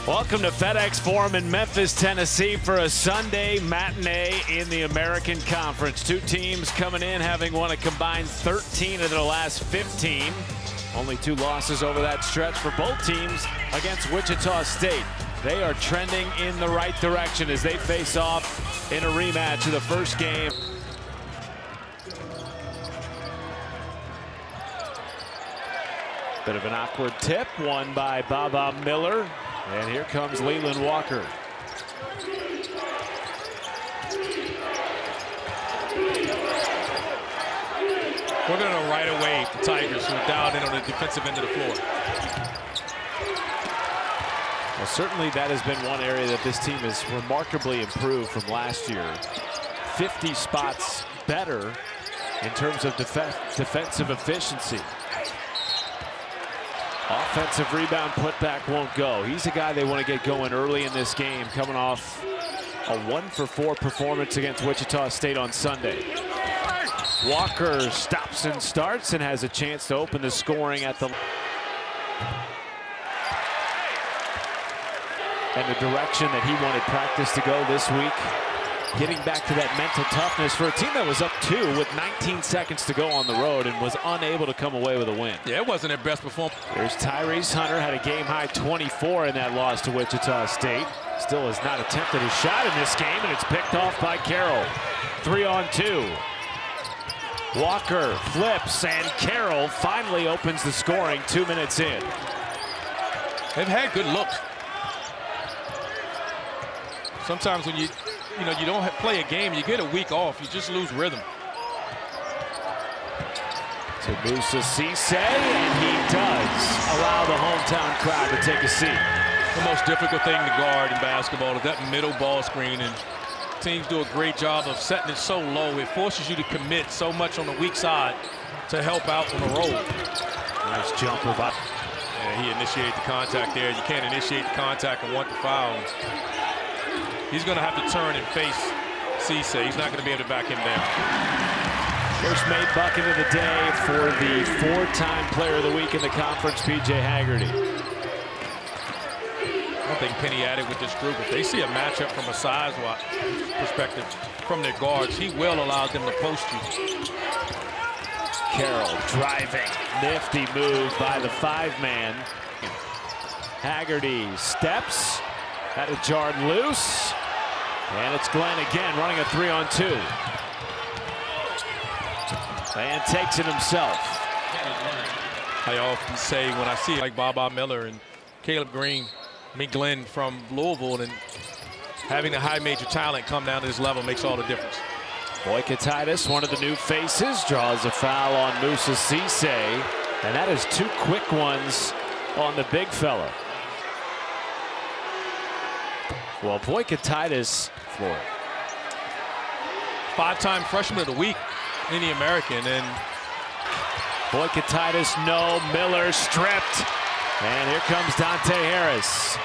Welcome to FedEx Forum in Memphis, Tennessee for a Sunday matinee in the American Conference. Two teams coming in having won a combined 13 of their last 15. Only two losses over that stretch for both teams against Wichita State. They are trending in the right direction as they face off in a rematch of the first game. Bit of an awkward tip, won by Baba Miller. And here comes Leland Walker. We're going to right away the Tigers, who are dialed in on the defensive end of the floor. Well, certainly that has been one area that this team has remarkably improved from last year. 50 spots better in terms of defensive efficiency. Offensive rebound putback won't go. He's a guy they want to get going early in this game, coming off a 1-for-4 performance against Wichita State on Sunday. Walker stops and starts and has a chance to open the scoring at the... And the direction that he wanted practice to go this week. Getting back to that mental toughness for a team that was up 2 with 19 seconds to go on the road and was unable to come away with a win. Yeah, it wasn't their best performance. There's Tyrese Hunter, had a game-high 24 in that loss to Wichita State. Still has not attempted a shot in this game, and it's picked off by Carroll. 3-on-2. Walker flips, and Carroll finally opens the scoring 2 minutes in. They've had good looks. Sometimes when you don't play a game, you get a week off, you just lose rhythm. To Moussa Cisse, and he does allow the hometown crowd to take a seat. The most difficult thing to guard in basketball is that middle ball screen, and teams do a great job of setting it so low. It forces you to commit so much on the weak side to help out on the roll. Nice jumper by. Yeah, he initiated the contact there. You can't initiate the contact and want the foul. He's going to have to turn and face Cisse. He's not going to be able to back him down. First made bucket of the day for the 4-time player of the week in the conference, P.J. Haggerty. One thing Penny added with this group, if they see a matchup from a size perspective from their guards, he will allow them to post you. Carroll driving. Nifty move by the 5-man. Haggerty steps. Had it jarred loose. And it's Glenn again running a 3-on-2. And takes it himself. I often say when I see like Baba Miller and Caleb Green, Glenn from Louisville, and having the high major talent come down to this level makes all the difference. Boykatitis, one of the new faces, draws a foul on Moussa Cisse. And that is 2 quick ones on the big fella. Well, Boykatitis, Florida. 5-time freshman of the week in the American, and Boykatitis, no, Miller stripped. And here comes Dante Harris.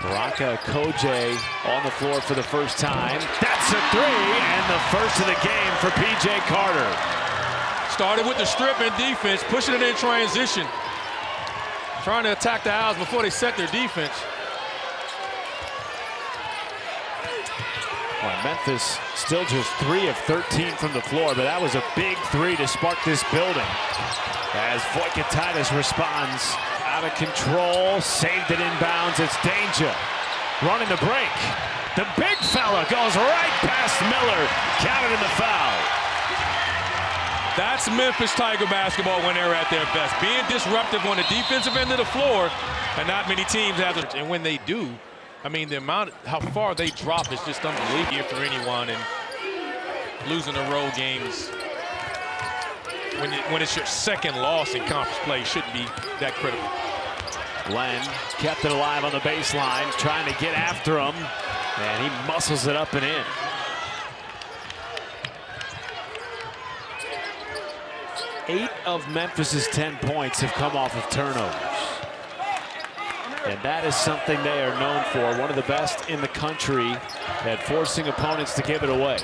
Baraka Koje on the floor for the first time. That's a 3, and the first of the game for P.J. Carter. Started with the strip and defense, pushing it in transition. Trying to attack the Owls before they set their defense. Well, Memphis still just 3 of 13 from the floor, but that was a big 3 to spark this building. As Boykatitis responds, out of control, saved it inbounds. It's Danger running the break. The big fella goes right past Miller, counted in the foul. That's Memphis Tiger basketball when they're at their best. Being disruptive on the defensive end of the floor, and not many teams have it. And when they do, I mean, the amount, how far they drop is just unbelievable for anyone. And losing the road games, when it's your second loss in conference play, shouldn't be that critical. Glenn kept it alive on the baseline, trying to get after him, and he muscles it up and in. Eight of Memphis's 10 points have come off of turnovers. And that is something they are known for. One of the best in the country at forcing opponents to give it away.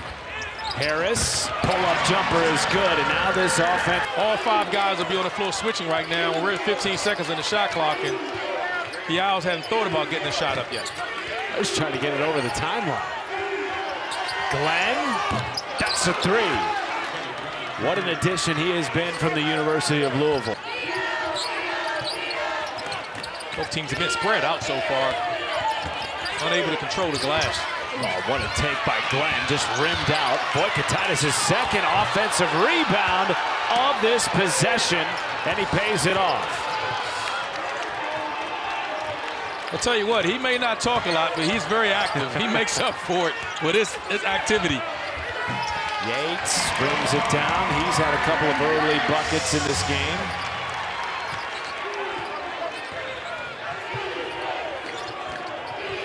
Harris, pull-up jumper is good, and now this offense. All 5 guys will be on the floor switching right now. We're at 15 seconds in the shot clock, and the Owls hadn't thought about getting the shot up yet. I was trying to get it over the timeline. Glenn, that's a 3. What an addition he has been from the University of Louisville. Both teams have been spread out so far. Unable to control the glass. Oh, what a take by Glenn, just rimmed out. Boykatitis' second offensive rebound of this possession, and he pays it off. I'll tell you what, he may not talk a lot, but he's very active. He makes up for it with his activity. Yates brings it down. He's had a couple of early buckets in this game.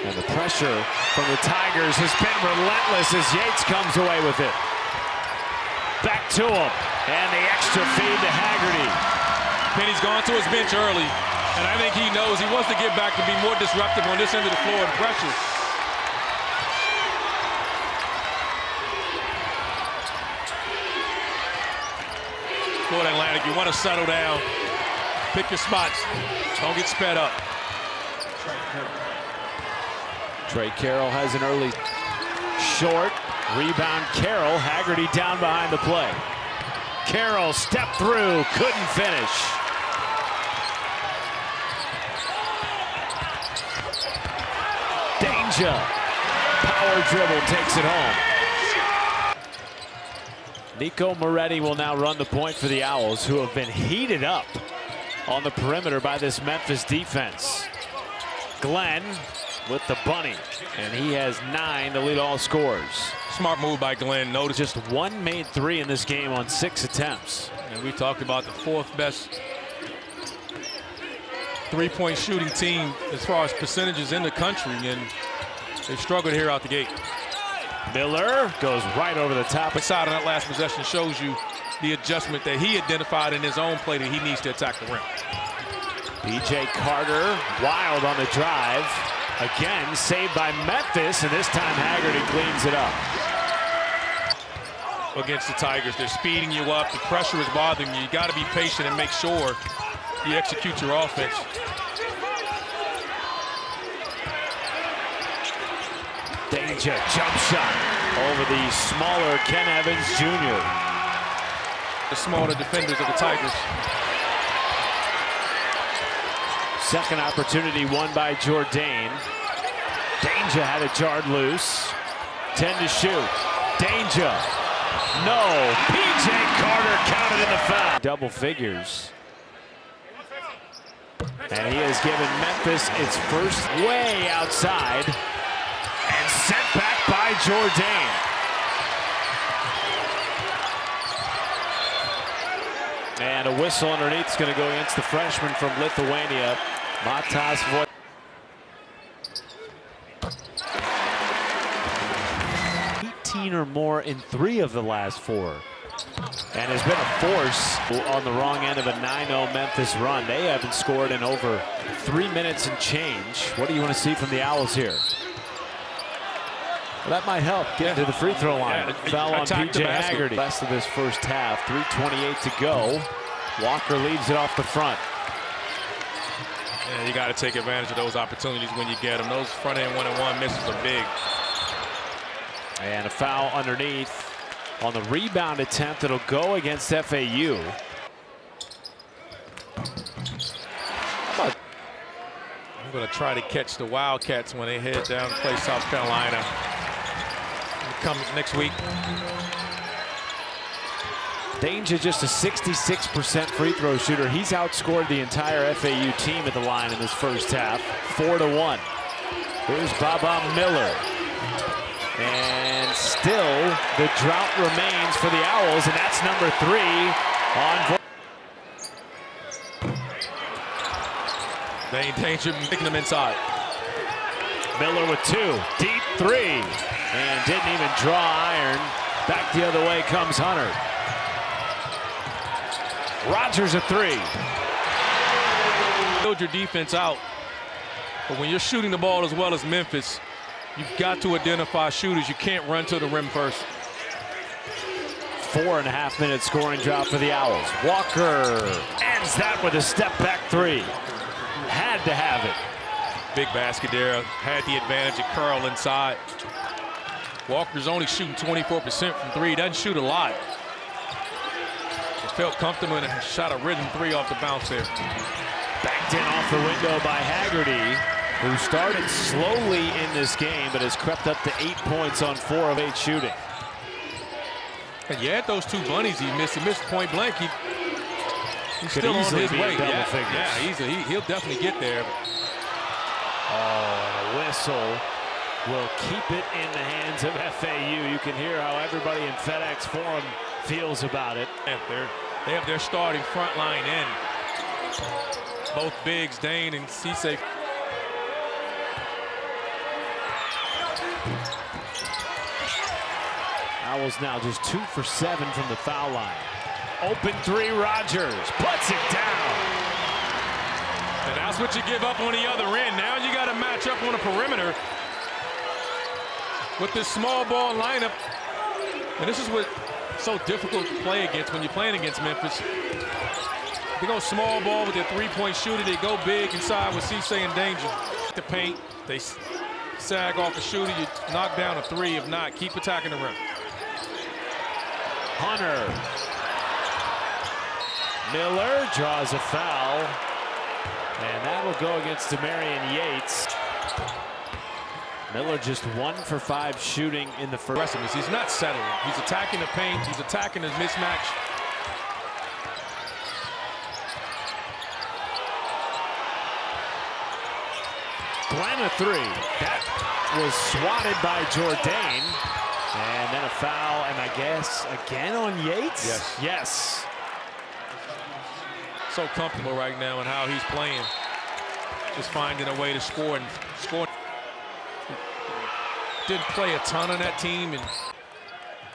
And the pressure from the Tigers has been relentless as Yates comes away with it. Back to him, and the extra feed to Haggerty. Penny's gone to his bench early, and I think he knows he wants to get back to be more disruptive on this end of the floor and pressure. Florida Atlantic, you want to settle down, pick your spots, don't get sped up. Trey Carroll has an early short rebound. Carroll, Haggerty down behind the play. Carroll stepped through, couldn't finish. Danger, power dribble takes it home. Nico Moretti will now run the point for the Owls, who have been heated up on the perimeter by this Memphis defense. Glenn with the bunny, and he has 9 to lead all scorers. Smart move by Glenn. Notice Just 1 made 3 in this game on 6 attempts. And we talked about the 4th best three-point shooting team as far as percentages in the country, and they struggled here out the gate. Miller goes right over the top. Inside on that last possession shows you the adjustment that he identified in his own play that he needs to attack the rim. PJ Carter, wild on the drive. Again, saved by Memphis, and this time Haggerty cleans it up. Against the Tigers, they're speeding you up. The pressure is bothering you. You got to be patient and make sure you execute your offense. Danger, jump shot over the smaller Ken Evans Jr. The smaller defenders of the Tigers. Second opportunity won by Jourdain. Danger had it jarred loose. 10 to shoot. Danger. No. PJ Carter counted in the foul. Double figures. And he has given Memphis its first way outside. And sent back by Jourdain. And a whistle underneath is going to go against the freshman from Lithuania, Matas Voit. 18 or more in 3 of the last 4. And has been a force on the wrong end of a 9-0 Memphis run. They haven't scored in over 3 minutes and change. What do you want to see from the Owls here? Well, that might help get to the free throw line. Yeah, foul on PJ Haggerty. Less of this first half. 3:28 to go. Walker leaves it off the front. Yeah, you got to take advantage of those opportunities when you get them. Those front end 1-on-1 misses are big. And a foul underneath on the rebound attempt. It'll go against FAU. I'm going to try to catch the Wildcats when they head down to play South Carolina. Come next week. Danger just a 66% free throw shooter. He's outscored the entire FAU team at the line in this first half, 4-1. Here's Baba Miller. And still the drought remains for the Owls, and that's number 3 on. Danger making them inside. Miller with 2, deep 3, and didn't even draw iron. Back the other way comes Hunter. Rogers a 3. Build your defense out, but when you're shooting the ball as well as Memphis, you've got to identify shooters. You can't run to the rim first. 4.5-minute scoring drought for the Owls. Walker ends that with a step-back three. Had to have it. Big basket there. Had the advantage of Curl inside. Walker's only shooting 24% from three. Doesn't shoot a lot. Just felt comfortable and shot a rhythm three off the bounce there. Backed in off the window by Haggerty, who started slowly in this game but has crept up to 8 points on 4 of 8 shooting. And you had those two bunnies he missed. He missed point blank. He's still on his way. Yeah, he'll definitely get there. Oh, a whistle will keep it in the hands of FAU. You can hear how everybody in FedEx Forum feels about it. They have their starting front line in. Both bigs, Dane and Cisse. Owls now just 2 for 7 from the foul line. Open three, Rogers puts it down. And that's what you give up on the other end. Now you got to match up on a perimeter with this small ball lineup. And this is what's so difficult to play against when you're playing against Memphis. They go small ball with their three-point shooter. They go big inside with Cisse in danger. The paint, they sag off the shooter. You knock down a three. If not, keep attacking the rim. Hunter. Miller draws a foul. And that'll go against Demarion Yates. Miller just 1 for 5 shooting in the first. He's not settling. He's attacking the paint. He's attacking his mismatch. Glenn a three. That was swatted by Jourdain. And then a foul, and I guess again on Yates? Yes. Yes. So comfortable right now in how he's playing. Just finding a way to score and score. Didn't play a ton on that team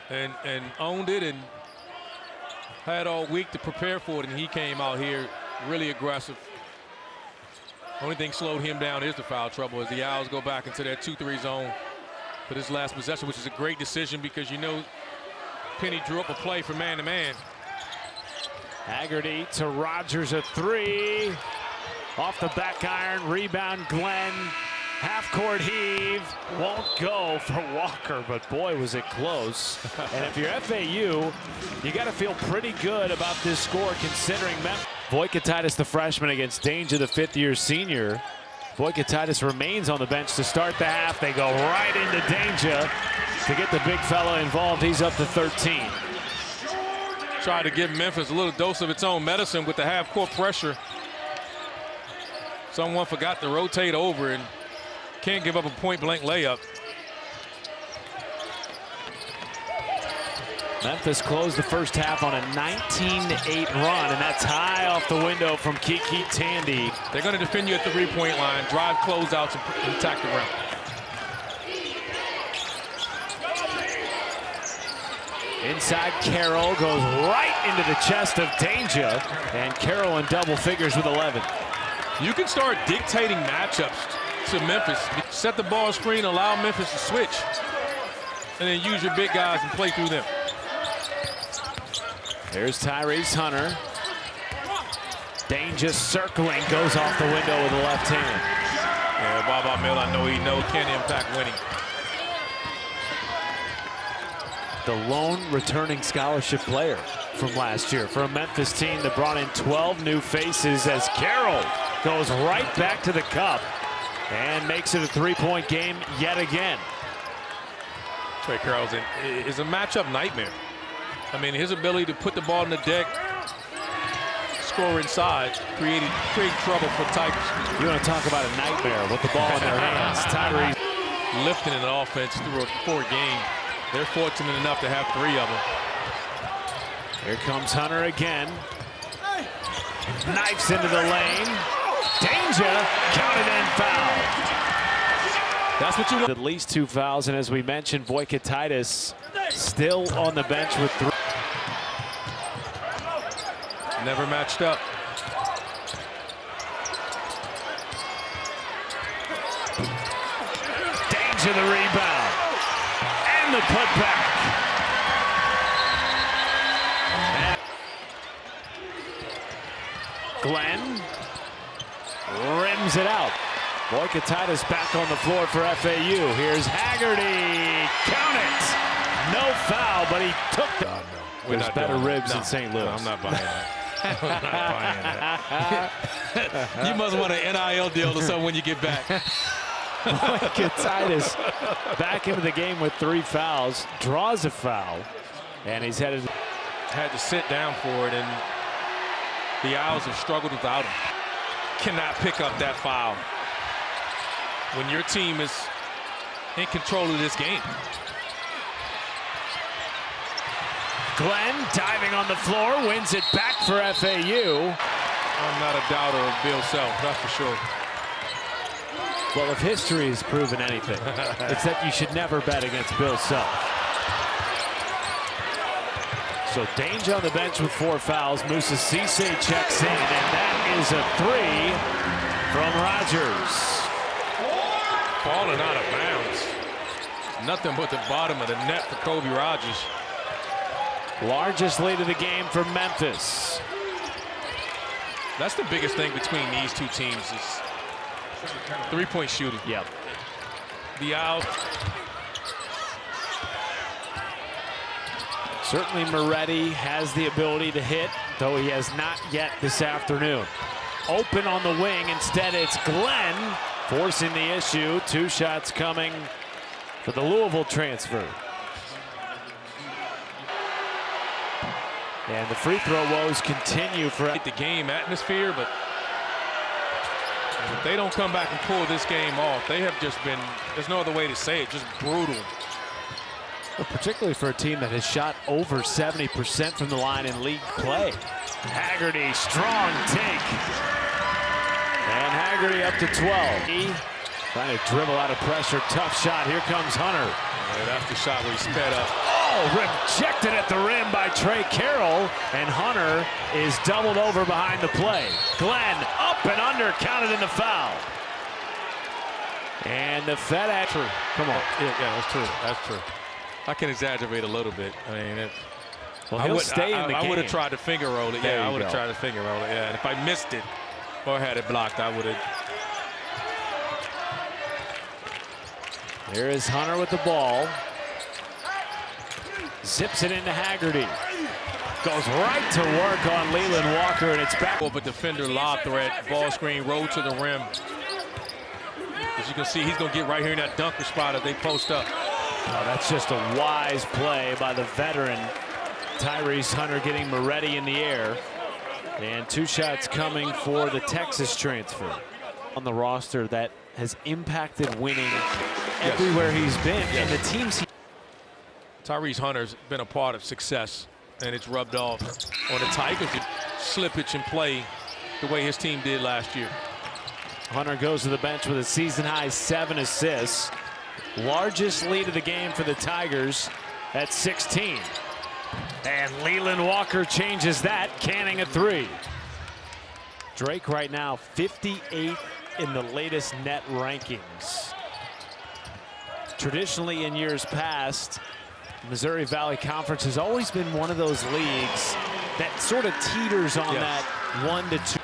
and owned it and had all week to prepare for it, and he came out here really aggressive. Only thing slowed him down is the foul trouble as the Owls go back into their 2-3 zone for this last possession, which is a great decision because you know Penny drew up a play for man-to-man. Haggerty to Rogers, a three. Off the back iron, rebound Glenn. Half-court heave, won't go for Walker, but boy, was it close. And if you're FAU, you got to feel pretty good about this score considering Memphis. Voikatitis, the freshman, against Danger, the fifth-year senior. Voikatitis remains on the bench to start the half. They go right into Danger to get the big fella involved. He's up to 13. Try to give Memphis a little dose of its own medicine with the half-court pressure. Someone forgot to rotate over and can't give up a point-blank layup. Memphis closed the first half on a 19-8 run, and that's high off the window from Kiki Tandy. They're going to defend you at the three-point line, drive closeouts, and attack the rim. Inside, Carroll goes right into the chest of Danger, and Carroll in double figures with 11. You can start dictating matchups to Memphis. Set the ball screen, allow Memphis to switch, and then use your big guys and play through them. There's Tyrese Hunter. Danger circling, goes off the window with the left hand. Yeah, Baba Mill, I know he knows can impact winning. The lone returning scholarship player from last year for a Memphis team that brought in 12 new faces as Carroll goes right back to the cup and makes it a three-point game yet again. Trey Carroll's is a matchup nightmare. I mean, his ability to put the ball in the deck, score inside, create trouble for Tigers. You want to talk about a nightmare with the ball in their hands. Tyrese lifting an offense through a 4 game. They're fortunate enough to have 3 of them. Here comes Hunter again. Knifes into the lane. Danger, counted and foul. That's what you want. At least 2 fouls, and as we mentioned, Voikatitis still on the bench with 3. Never matched up. Danger the rebound. And the putback. Glenn rims it out. Boykatitis back on the floor for FAU. Here's Haggerty. Count it. No foul, but he took the. There's better ribs in St. Louis. No, I'm not buying that. I'm not buying that. You must want an NIL deal or something when you get back. Boykatitis back into the game with 3 fouls. Draws a foul. And he's headed. Had to sit down for it, and the Owls have struggled without him. Cannot pick up that foul when your team is in control of this game. Glenn diving on the floor, wins it back for FAU. I'm not a doubter of Bill Self, that's for sure. Well, if history has proven anything, it's that you should never bet against Bill Self. So Danger on the bench with 4 fouls. Musa Cisse checks in, and that is a 3 from Rogers. Falling out of bounds. Nothing but the bottom of the net for Kobe Rogers. Largest lead of the game for Memphis. That's the biggest thing between these two teams is 3-point shooting. Yep. The Owls. Certainly Moretti has the ability to hit, though he has not yet this afternoon. Open on the wing. Instead, it's Glenn forcing the issue. 2 shots coming for the Louisville transfer. And the free throw woes continue for the game atmosphere, but if they don't come back and pull this game off, they have just been, there's no other way to say it, just brutal. Well, particularly for a team that has shot over 70% from the line in league play. Haggerty, strong take. And Haggerty up to 12. Trying to dribble out of pressure, tough shot. Here comes Hunter. Yeah, that's the shot where he sped up. Oh, rejected at the rim by Trey Carroll, and Hunter is doubled over behind the play. Glenn up and under, counted in the foul. And the FedEx. True. Come on. Yeah, that's true. That's true. I can exaggerate a little bit. I mean, well, he'll stay in the game. I would have tried to finger roll it. There yeah, I would have go. tried to finger roll it. Yeah, and if I missed it or had it blocked, I would have. Here is Hunter with the ball. Zips it into Haggerty. Goes right to work on Leland Walker, and it's back. Of a defender lob threat, ball screen, roll to the rim. As you can see, he's going to get right here in that dunker spot as they post up. Oh, that's just a wise play by the veteran Tyrese Hunter, getting Moretti in the air. And 2 shots coming for the Texas transfer. On the roster that has impacted winning everywhere he's been. And the teams Tyrese Hunter's been a part of success, and it's rubbed off on the Tigers. Slippage in play the way his team did last year. Hunter goes to the bench with a season-high 7 assists. Largest lead of the game for the Tigers at 16. And Leland Walker changes that, canning a 3. Drake right now 58th in the latest net rankings. Traditionally in years past, Missouri Valley Conference has always been one of those leagues that sort of teeters on that 1 to 2.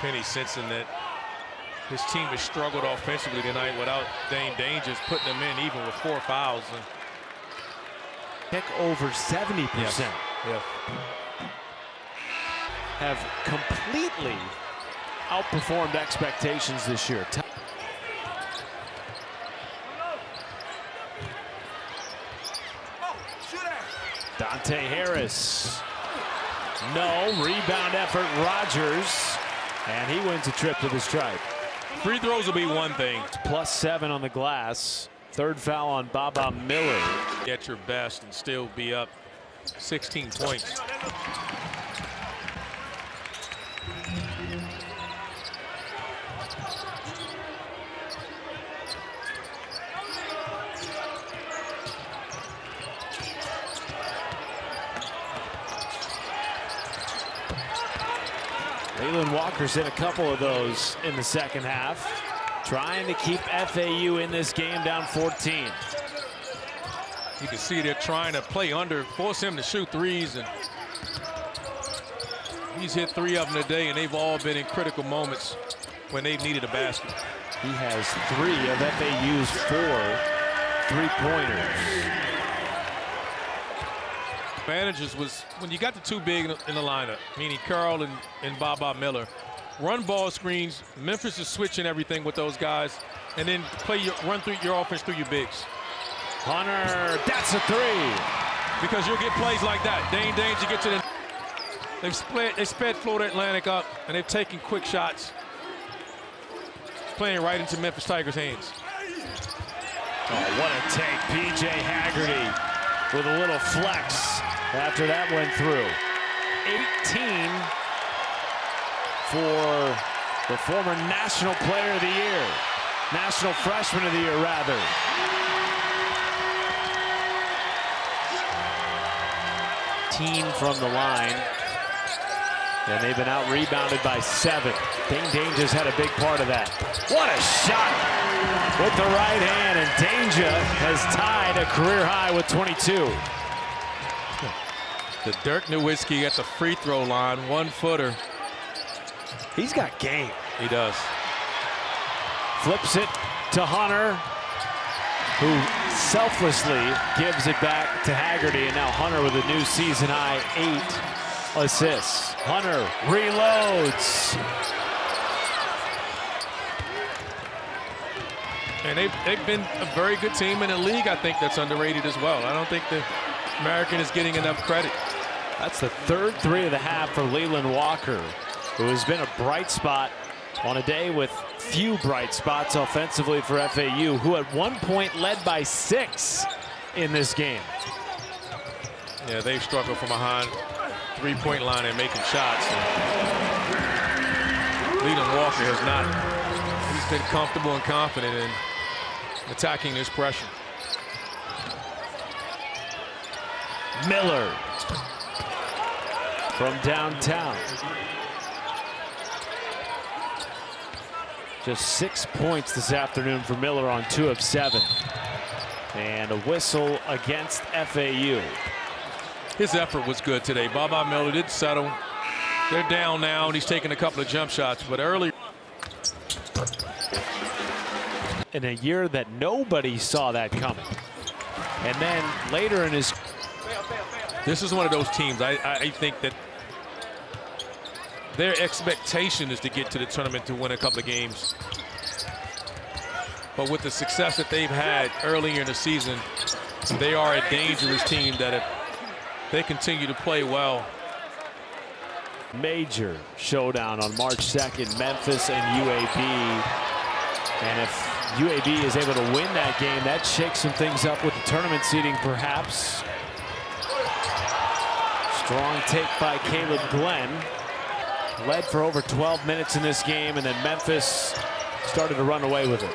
Penny sensing that his team has struggled offensively tonight without Dane Danger's putting them in even with 4 fouls. Pick over 70%. Yes. Have completely outperformed expectations this year. Dante Harris. No, rebound effort, Rogers. And he wins a trip to the stripe. Free throws will be one thing. +7 on the glass. 3rd foul on Baba Miller. Get your best and still be up 16 points. Leland Walker's hit a couple of those in the second half, trying to keep FAU in this game down 14. You can see they're trying to play under, force him to shoot threes, and he's hit 3 of them today, and they've all been in critical moments when they've needed a basket. He has 3 of FAU's 4 three-pointers. Advantages was when you got the 2 big in the lineup, meaning Carl and Baba Miller. Run ball screens. Memphis is switching everything with those guys, and then run through your offense through your bigs. Hunter, that's a 3. Because you'll get plays like that. Dane Danger get to the. They sped Florida Atlantic up, and they've taken quick shots, playing right into Memphis Tigers' hands. Oh, what a take. P.J. Haggerty with a little flex after that went through. 18 for the former National Player of the Year. National Freshman of the Year, rather. From the line, and they've been out rebounded by 7. Dane Danger's had a big part of that. What a shot with the right hand, and Danger has tied a career high with 22. The Dirk Nowitzki at the free throw line, 1-footer. He's got game. He does. Flips it to Hunter, who selflessly gives it back to Haggerty, and now Hunter with a new season-high 8 assists. Hunter reloads. And they've been a very good team in the league, I think, that's underrated as well. I don't think the American is getting enough credit. That's the 3rd 3 of the half for Leland Walker, who has been a bright spot on a day with few bright spots offensively for FAU, who at one point led by 6 in this game. Yeah, they've struggled from behind three-point line and making shots. Leland Walker has not. He's been comfortable and confident in attacking this pressure. Miller from downtown. Just 6 points this afternoon for Miller on 2 of 7. And a whistle against FAU. His effort was good today. Baba Miller didn't settle. They're down now, and he's taking a couple of jump shots. But early. In a year that nobody saw that coming. And then later in his. This is one of those teams, I think that their expectation is to get to the tournament to win a couple of games. But with the success that they've had earlier in the season, they are a dangerous team that if they continue to play well. Major showdown on March 2nd, Memphis and UAB. And if UAB is able to win that game, that shakes some things up with the tournament seeding, perhaps. Strong take by Caleb Glenn. Led for over 12 minutes in this game, and then Memphis started to run away with it.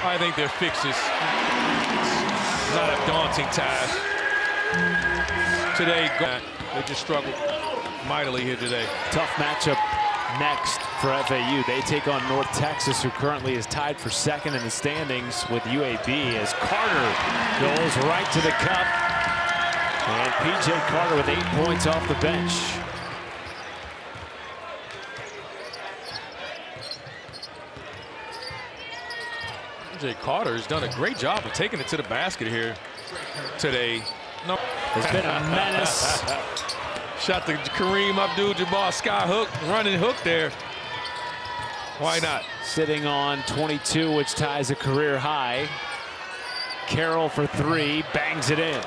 I think their fix is not a daunting task. Today, they just struggled mightily here today. Tough matchup next for FAU. They take on North Texas, who currently is tied for 2nd in the standings with UAB, as Carter goes right to the cup. And P.J. Carter with 8 points off the bench. P.J. Carter has done a great job of taking it to the basket here today. No. Has been a menace. Shot the Kareem Abdul-Jabbar sky hook, running hook there. Why not? Sitting on 22, which ties a career high. Carroll for 3, bangs it in.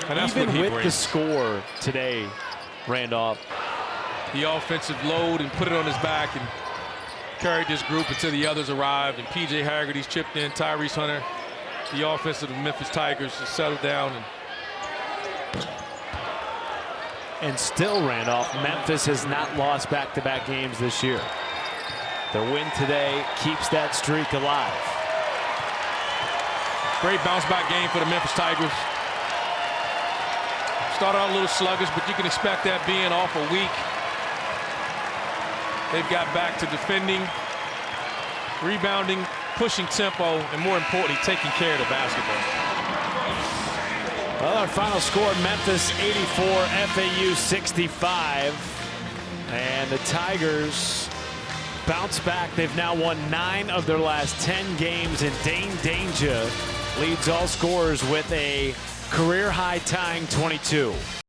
And that's even what he with brings. the score today, Randolph. The offensive load and put it on his back and carried this group until the others arrived. And P.J. Haggerty's chipped in. Tyrese Hunter, the offense of the Memphis Tigers, has settled down. And still, Randolph, Memphis has not lost back-to-back games this year. Their win today keeps that streak alive. Great bounce-back game for the Memphis Tigers. Started out a little sluggish, but you can expect that being off a week. They've got back to defending, rebounding, pushing tempo, and more importantly, taking care of the basketball. Well, our final score, Memphis 84, FAU 65. And the Tigers bounce back. They've now won 9 of their last 10 games, and Dane Danger leads all scorers with a career-high tying 22.